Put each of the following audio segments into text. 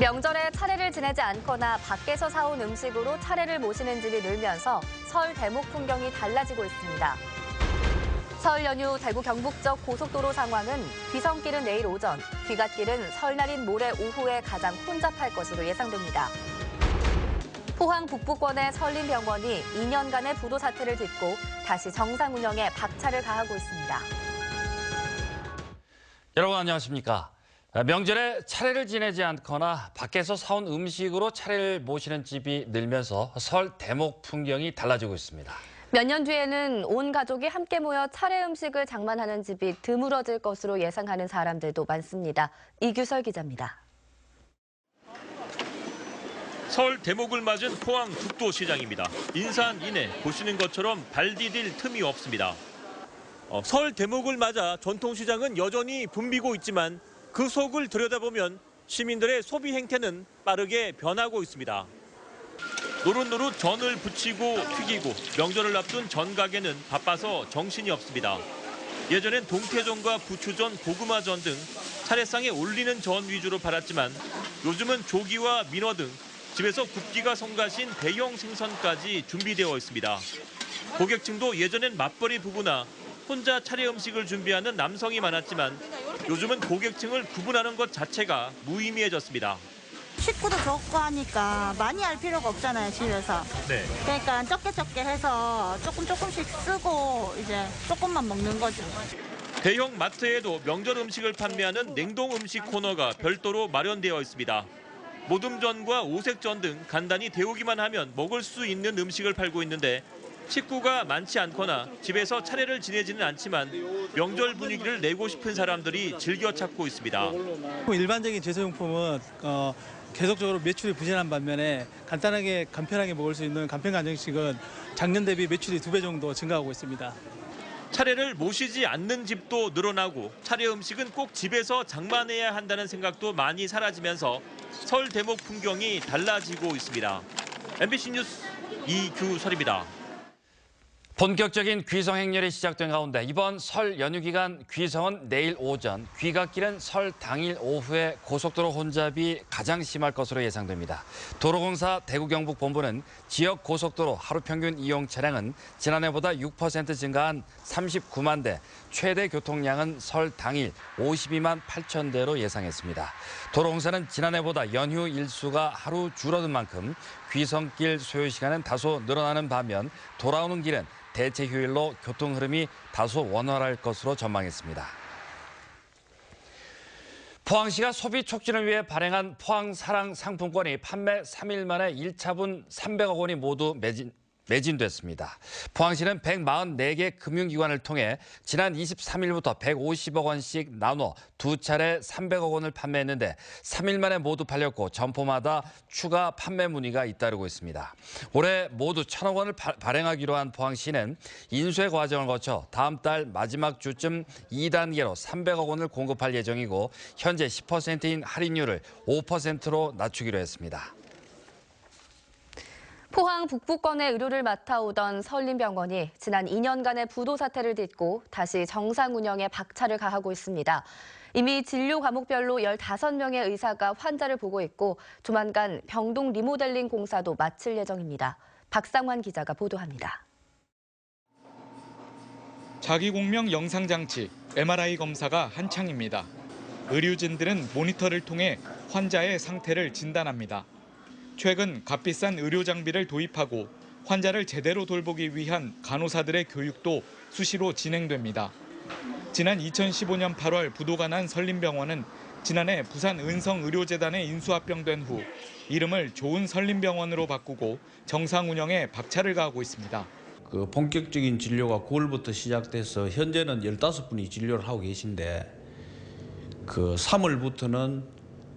명절에 차례를 지내지 않거나 밖에서 사온 음식으로 차례를 모시는 집이 늘면서 설 대목 풍경이 달라지고 있습니다. 설 연휴 대구 경북적 고속도로 상황은 귀성길은 내일 오전, 귀갓길은 설날인 모레 오후에 가장 혼잡할 것으로 예상됩니다. 포항 북부권의 설림병원이 2년간의 부도 사태를 딛고 다시 정상 운영에 박차를 가하고 있습니다. 여러분 안녕하십니까? 명절에 차례를 지내지 않거나 밖에서 사온 음식으로 차례를 모시는 집이 늘면서 설 대목 풍경이 달라지고 있습니다. 몇 년 뒤에는 온 가족이 함께 모여 차례 음식을 장만하는 집이 드물어질 것으로 예상하는 사람들도 많습니다. 이규설 기자입니다. 설 대목을 맞은 포항 북도시장입니다. 인산인해 보시는 것처럼 발 디딜 틈이 없습니다. 설 대목을 맞아 전통시장은 여전히 붐비고 있지만 그 속을 들여다보면 시민들의 소비 행태는 빠르게 변하고 있습니다. 노릇노릇 전을 부치고 튀기고 명절을 앞둔 전 가게는 바빠서 정신이 없습니다. 예전엔 동태전과 부추전, 고구마전 등 차례상에 올리는 전 위주로 팔았지만 요즘은 조기와 민어 등 집에서 굽기가 성가신 대형 생선까지 준비되어 있습니다. 고객층도 예전엔 맞벌이 부부나 혼자 차례 음식을 준비하는 남성이 많았지만 요즘은 고객층을 구분하는 것 자체가 무의미해졌습니다. 식구도 적고 하니까 많이 할 필요가 없잖아요, 집에서. 네. 그러니까 적게 해서 조금씩 쓰고 이제 조금만 먹는 거죠. 대형 마트에도 명절 음식을 판매하는 냉동 음식 코너가 별도로 마련되어 있습니다. 모듬전과 오색전 등 간단히 데우기만 하면 먹을 수 있는 음식을 팔고 있는데 식구가 많지 않거나 집에서 차례를 지내지는 않지만 명절 분위기를 내고 싶은 사람들이 즐겨 찾고 있습니다. 일반적인 제수용품은 계속적으로 매출이 부진한 반면에 간단하게 간편하게 먹을 수 있는 간편 간정식은 작년 대비 매출이 2배 정도 증가하고 있습니다. 차례를 모시지 않는 집도 늘어나고 차례 음식은 꼭 집에서 장만해야 한다는 생각도 많이 사라지면서 설 대목 풍경이 달라지고 있습니다. MBC 뉴스 이규설입니다. 본격적인 귀성 행렬이 시작된 가운데 이번 설 연휴 기간 귀성은 내일 오전, 귀갓길은 설 당일 오후에 고속도로 혼잡이 가장 심할 것으로 예상됩니다. 도로공사 대구 경북 본부는 지역 고속도로 하루 평균 이용 차량은 지난해보다 6% 증가한 39만 대, 최대 교통량은 설 당일 52만 8천 대로 예상했습니다. 도로공사는 지난해보다 연휴 일수가 하루 줄어든 만큼 귀성길 소요 시간은 다소 늘어나는 반면 돌아오는 길은 대체 휴일로 교통 흐름이 다소 원활할 것으로 전망했습니다. 포항시가 소비 촉진을 위해 발행한 포항 사랑 상품권이 판매 3일 만에 1차분 300억 원이 모두 매진됐습니다. 포항시는 144개 금융기관을 통해 지난 23일부터 150억 원씩 나눠 두 차례 300억 원을 판매했는데 3일 만에 모두 팔렸고 점포마다 추가 판매 문의가 잇따르고 있습니다. 올해 모두 1,000억 원을 발행하기로 한 포항시는 인수의 과정을 거쳐 다음 달 마지막 주쯤 2단계로 300억 원을 공급할 예정이고 현재 10%인 할인율을 5%로 낮추기로 했습니다. 포항 북부권의 의료를 맡아오던 설림병원이 지난 2년간의 부도 사태를 딛고 다시 정상 운영에 박차를 가하고 있습니다. 이미 진료 과목별로 15명의 의사가 환자를 보고 있고 조만간 병동 리모델링 공사도 마칠 예정입니다. 박상환 기자가 보도합니다. 자기공명 영상장치, MRI 검사가 한창입니다. 의료진들은 모니터를 통해 환자의 상태를 진단합니다. 최근 값비싼 의료 장비를 도입하고 환자를 제대로 돌보기 위한 간호사들의 교육도 수시로 진행됩니다. 지난 2015년 8월 부도가 난 설림병원은 지난해 부산 은성의료재단에 인수합병된 후 이름을 좋은 설림병원으로 바꾸고 정상 운영에 박차를 가하고 있습니다. 본격적인 진료가 9월부터 시작돼서 현재는 15분이 진료를 하고 계신데 3월부터는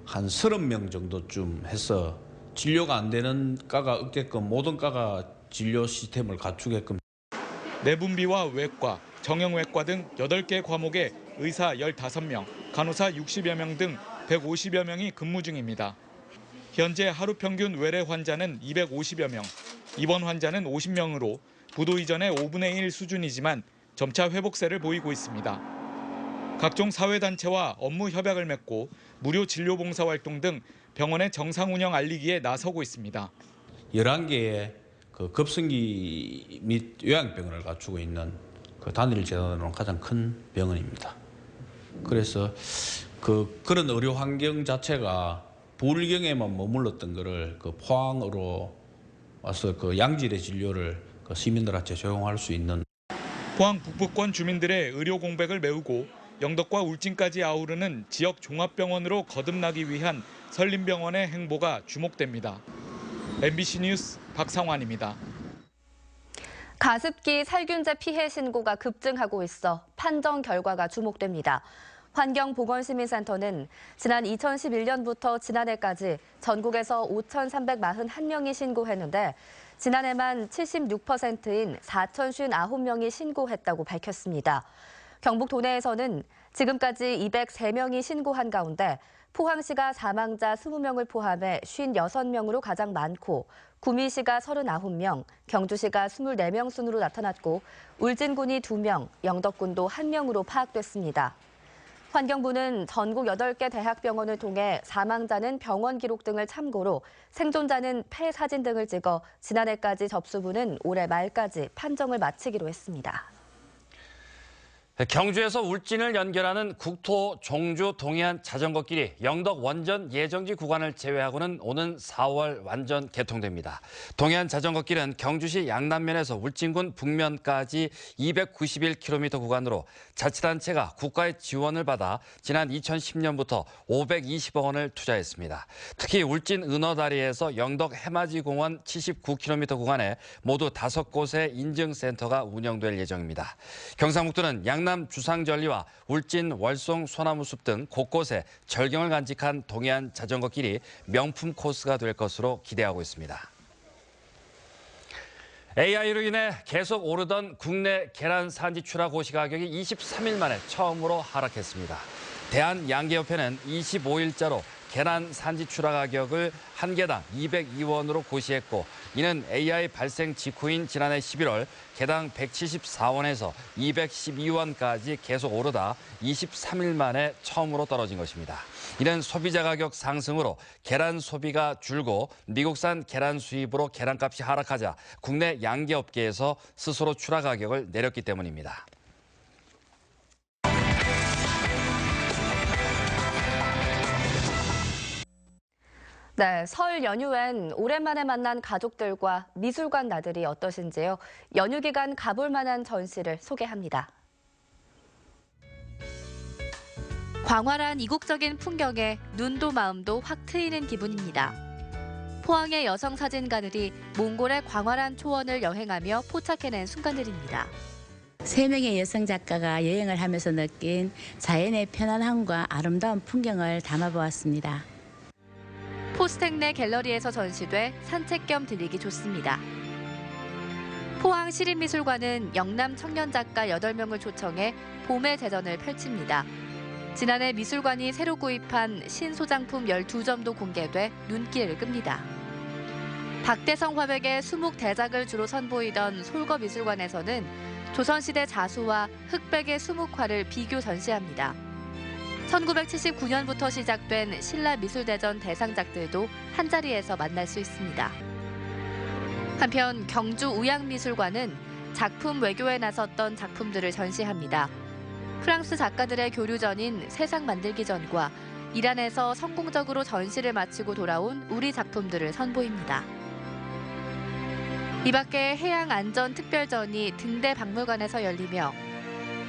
한 30명 정도쯤 해서 진료가 안 되는 과가 없게끔 모든 과가 진료 시스템을 갖추게끔. 내분비와 외과, 정형외과 등 8개 과목에 의사 15명, 간호사 60여 명 등 150여 명이 근무 중입니다. 현재 하루 평균 외래 환자는 250여 명, 입원 환자는 50명으로 부도 이전의 5분의 1 수준이지만 점차 회복세를 보이고 있습니다. 각종 사회단체와 업무 협약을 맺고 무료 진료 봉사 활동 등 병원의 정상 운영 알리기에 나서고 있습니다. 11개의 그 급성기 및 요양병원을 갖추고 있는 그 단일 재단으로는 가장 큰 병원입니다. 그래서 그런 의료 환경 자체가 부울경에만 머물렀던 거를 그 포항으로 와서 그 양질의 진료를 그 시민들한테 제공할 수 있는. 포항 북부권 주민들의 의료 공백을 메우고 영덕과 울진까지 아우르는 지역 종합병원으로 거듭나기 위한 설림병원의 행보가 주목됩니다. MBC 뉴스 박상환입니다. 가습기 살균제 피해 신고가 급증하고 있어 판정 결과가 주목됩니다. 환경보건시민센터는 지난 2011년부터 지난해까지 전국에서 5,341명이 신고했는데 지난해만 76%인 4,059명이 신고했다고 밝혔습니다. 경북 도내에서는 지금까지 203명이 신고한 가운데 포항시가 사망자 20명을 포함해 56명으로 가장 많고 구미시가 39명, 경주시가 24명 순으로 나타났고 울진군이 2명, 영덕군도 1명으로 파악됐습니다. 환경부는 전국 8개 대학병원을 통해 사망자는 병원 기록 등을 참고로 생존자는 폐 사진 등을 찍어 지난해까지 접수부는 올해 말까지 판정을 마치기로 했습니다. 경주에서 울진을 연결하는 국토 종주 동해안 자전거길이 영덕 원전 예정지 구간을 제외하고는 오는 4월 완전 개통됩니다. 동해안 자전거길은 경주시 양남면에서 울진군 북면까지 291km 구간으로 자치단체가 국가의 지원을 받아 지난 2010년부터 520억 원을 투자했습니다. 특히 울진 은어다리에서 영덕 해맞이공원 79km 구간에 모두 5곳의 인증센터가 운영될 예정입니다. 경상북도는 양남 주상절리와 울진 월송 소나무숲 등 곳곳에 절경을 간직한 동해안 자전거길이 명품 코스가 될 것으로 기대하고 있습니다. AI로 인해 계속 오르던 국내 계란 산지 출하 고시 가격이 23일 만에 처음으로 하락했습니다. 대한양계협회는 25일자로 계란 산지 출하 가격을 한 개당 202원으로 고시했고 이는 AI 발생 직후인 지난해 11월 개당 174원에서 212원까지 계속 오르다 23일 만에 처음으로 떨어진 것입니다. 이는 소비자 가격 상승으로 계란 소비가 줄고 미국산 계란 수입으로 계란값이 하락하자 국내 양계업계에서 스스로 출하 가격을 내렸기 때문입니다. 네, 설 연휴엔 오랜만에 만난 가족들과 미술관 나들이 어떠신지요? 연휴 기간 가볼 만한 전시를 소개합니다. 광활한 이국적인 풍경에 눈도 마음도 확 트이는 기분입니다. 포항의 여성 사진가들이 몽골의 광활한 초원을 여행하며 포착해낸 순간들입니다. 3명의 여성 작가가 여행을 하면서 느낀 자연의 편안함과 아름다운 풍경을 담아보았습니다. 포스텍 내 갤러리에서 전시돼 산책 겸 들리기 좋습니다. 포항 시립미술관은 영남 청년 작가 8명을 초청해 봄의 제전을 펼칩니다. 지난해 미술관이 새로 구입한 신소장품 12점도 공개돼 눈길을 끕니다. 박대성 화백의 수묵 대작을 주로 선보이던 솔거미술관에서는 조선시대 자수와 흑백의 수묵화를 비교 전시합니다. 1979년부터 시작된 신라미술대전 대상작들도 한자리에서 만날 수 있습니다. 한편 경주 우양미술관은 작품 외교에 나섰던 작품들을 전시합니다. 프랑스 작가들의 교류전인 세상 만들기 전과 이란에서 성공적으로 전시를 마치고 돌아온 우리 작품들을 선보입니다. 이 밖에 해양안전특별전이 등대박물관에서 열리며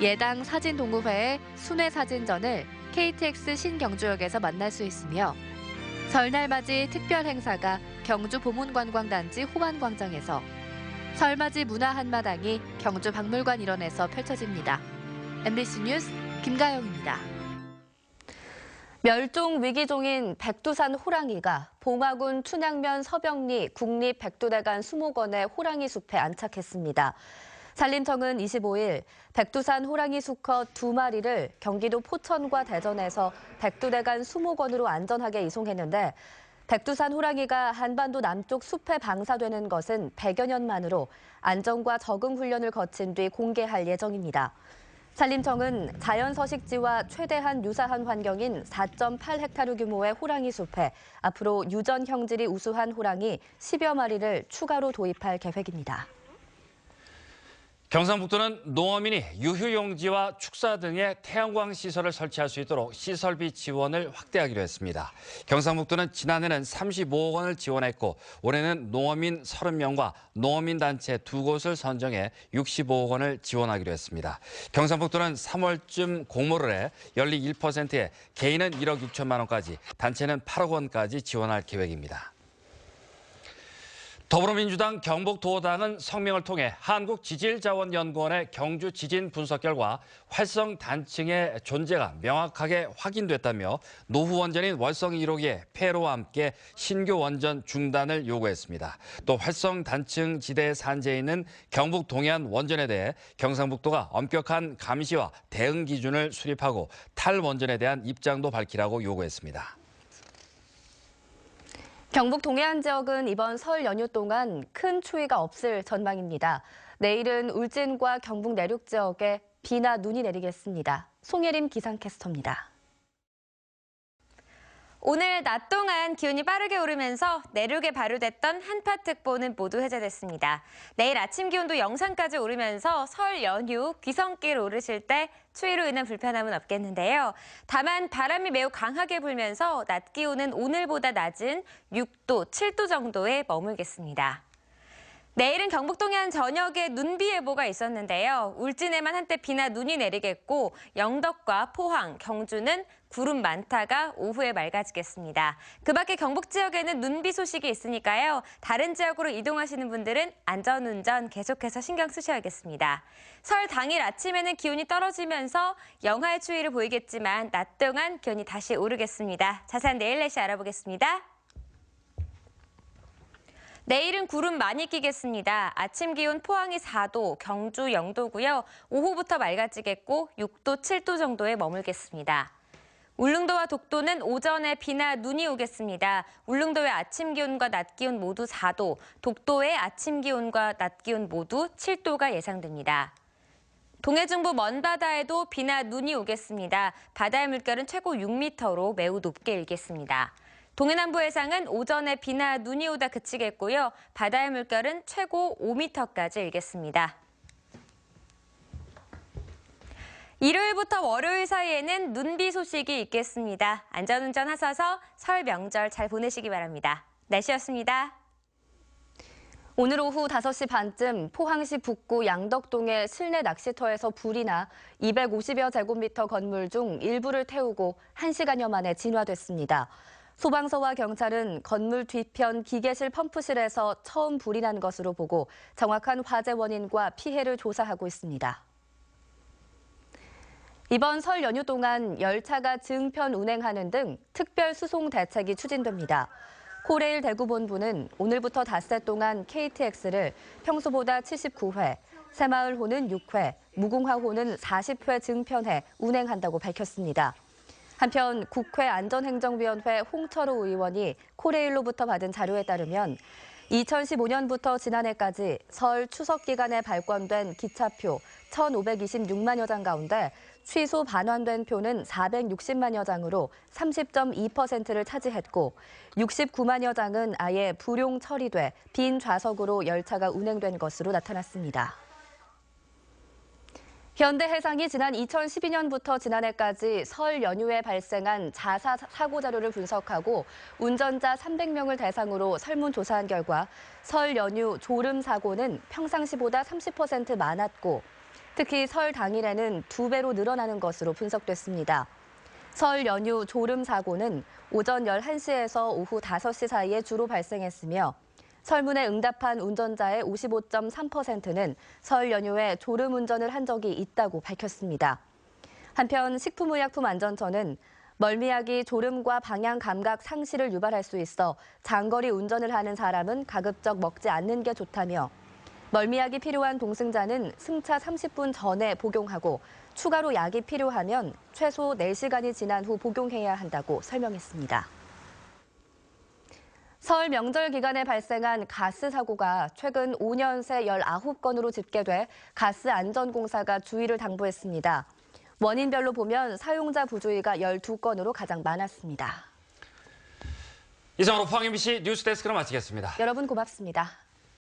예당 사진동호회의 순회사진전을 KTX 신경주역에서 만날 수 있으며 설날 맞이 특별 행사가 경주 보문관광단지 호반광장에서 설맞이 문화 한마당이 경주 박물관 일원에서 펼쳐집니다. MBC 뉴스 김가영입니다. 멸종 위기종인 백두산 호랑이가 봉화군 춘향면 서병리 국립백두대간 수목원의 호랑이 숲에 안착했습니다. 산림청은 25일 백두산 호랑이 수컷 2마리를 경기도 포천과 대전에서 백두대간 수목원으로 안전하게 이송했는데 백두산 호랑이가 한반도 남쪽 숲에 방사되는 것은 100여 년 만으로 안전과 적응 훈련을 거친 뒤 공개할 예정입니다. 산림청은 자연서식지와 최대한 유사한 환경인 4.8헥타르 규모의 호랑이 숲에 앞으로 유전 형질이 우수한 호랑이 10여 마리를 추가로 도입할 계획입니다. 경상북도는 농어민이 유휴용지와 축사 등의 태양광 시설을 설치할 수 있도록 시설비 지원을 확대하기로 했습니다. 경상북도는 지난해는 35억 원을 지원했고 올해는 농어민 30명과 농어민 단체 2곳을 선정해 65억 원을 지원하기로 했습니다. 경상북도는 3월쯤 공모를 해 연리 1%에 개인은 1억 6천만 원까지, 단체는 8억 원까지 지원할 계획입니다. 더불어민주당 경북도당은 성명을 통해 한국지질자원연구원의 경주 지진 분석 결과 활성 단층의 존재가 명확하게 확인됐다며 노후 원전인 월성 1호기의 폐로와 함께 신규 원전 중단을 요구했습니다. 또 활성 단층 지대에 산재해 있는 경북 동해안 원전에 대해 경상북도가 엄격한 감시와 대응 기준을 수립하고 탈원전에 대한 입장도 밝히라고 요구했습니다. 경북 동해안 지역은 이번 설 연휴 동안 큰 추위가 없을 전망입니다. 내일은 울진과 경북 내륙 지역에 비나 눈이 내리겠습니다. 송예림 기상캐스터입니다. 오늘 낮 동안 기온이 빠르게 오르면서 내륙에 발효됐던 한파특보는 모두 해제됐습니다. 내일 아침 기온도 영상까지 오르면서 설 연휴 귀성길 오르실 때 추위로 인한 불편함은 없겠는데요. 다만 바람이 매우 강하게 불면서 낮 기온은 오늘보다 낮은 6도, 7도 정도에 머물겠습니다. 내일은 경북 동해안 전역에 눈비 예보가 있었는데요. 울진에만 한때 비나 눈이 내리겠고 영덕과 포항, 경주는 구름 많다가 오후에 맑아지겠습니다. 그 밖에 경북 지역에는 눈비 소식이 있으니까요. 다른 지역으로 이동하시는 분들은 안전운전 계속해서 신경 쓰셔야겠습니다. 설 당일 아침에는 기온이 떨어지면서 영하의 추위를 보이겠지만 낮 동안 기온이 다시 오르겠습니다. 자세한 내일 날씨 알아보겠습니다. 내일은 구름 많이 끼겠습니다. 아침 기온 포항이 4도, 경주 0도고요. 오후부터 맑아지겠고 6도, 7도 정도에 머물겠습니다. 울릉도와 독도는 오전에 비나 눈이 오겠습니다. 울릉도의 아침 기온과 낮 기온 모두 4도, 독도의 아침 기온과 낮 기온 모두 7도가 예상됩니다. 동해중부 먼바다에도 비나 눈이 오겠습니다. 바다의 물결은 최고 6m로 매우 높게 일겠습니다. 동해남부 해상은 오전에 비나 눈이 오다 그치겠고요. 바다의 물결은 최고 5m까지 일겠습니다. 일요일부터 월요일 사이에는 눈비 소식이 있겠습니다. 안전운전 하셔서 설 명절 잘 보내시기 바랍니다. 날씨였습니다. 오늘 오후 5시 반쯤 포항시 북구 양덕동의 실내 낚시터에서 불이 나 250여 제곱미터 건물 중 일부를 태우고 1시간여 만에 진화됐습니다. 소방서와 경찰은 건물 뒤편 기계실 펌프실에서 처음 불이 난 것으로 보고 정확한 화재 원인과 피해를 조사하고 있습니다. 이번 설 연휴 동안 열차가 증편 운행하는 등 특별 수송 대책이 추진됩니다. 코레일 대구본부는 오늘부터 닷새 동안 KTX를 평소보다 79회, 새마을호는 6회, 무궁화호는 40회 증편해 운행한다고 밝혔습니다. 한편 국회 안전행정위원회 홍철호 의원이 코레일로부터 받은 자료에 따르면 2015년부터 지난해까지 설 추석 기간에 발권된 기차표 1,526만여 장 가운데 취소 반환된 표는 460만여 장으로 30.2%를 차지했고 69만여 장은 아예 불용 처리돼 빈 좌석으로 열차가 운행된 것으로 나타났습니다. 현대해상이 지난 2012년부터 지난해까지 설 연휴에 발생한 자사 사고 자료를 분석하고 운전자 300명을 대상으로 설문조사한 결과 설 연휴 졸음 사고는 평상시보다 30% 많았고 특히 설 당일에는 2배로 늘어나는 것으로 분석됐습니다. 설 연휴 졸음 사고는 오전 11시에서 오후 5시 사이에 주로 발생했으며 설문에 응답한 운전자의 55.3%는 설 연휴에 졸음 운전을 한 적이 있다고 밝혔습니다. 한편 식품의약품안전처는 멀미약이 졸음과 방향 감각 상실을 유발할 수 있어 장거리 운전을 하는 사람은 가급적 먹지 않는 게 좋다며 멀미약이 필요한 동승자는 승차 30분 전에 복용하고 추가로 약이 필요하면 최소 4시간이 지난 후 복용해야 한다고 설명했습니다. 설 명절 기간에 발생한 가스 사고가 최근 5년 새 19건으로 집계돼 가스안전공사가 주의를 당부했습니다. 원인별로 보면 사용자 부주의가 12건으로 가장 많았습니다. 이상으로 포항 MBC 뉴스데스크를 마치겠습니다. 여러분 고맙습니다.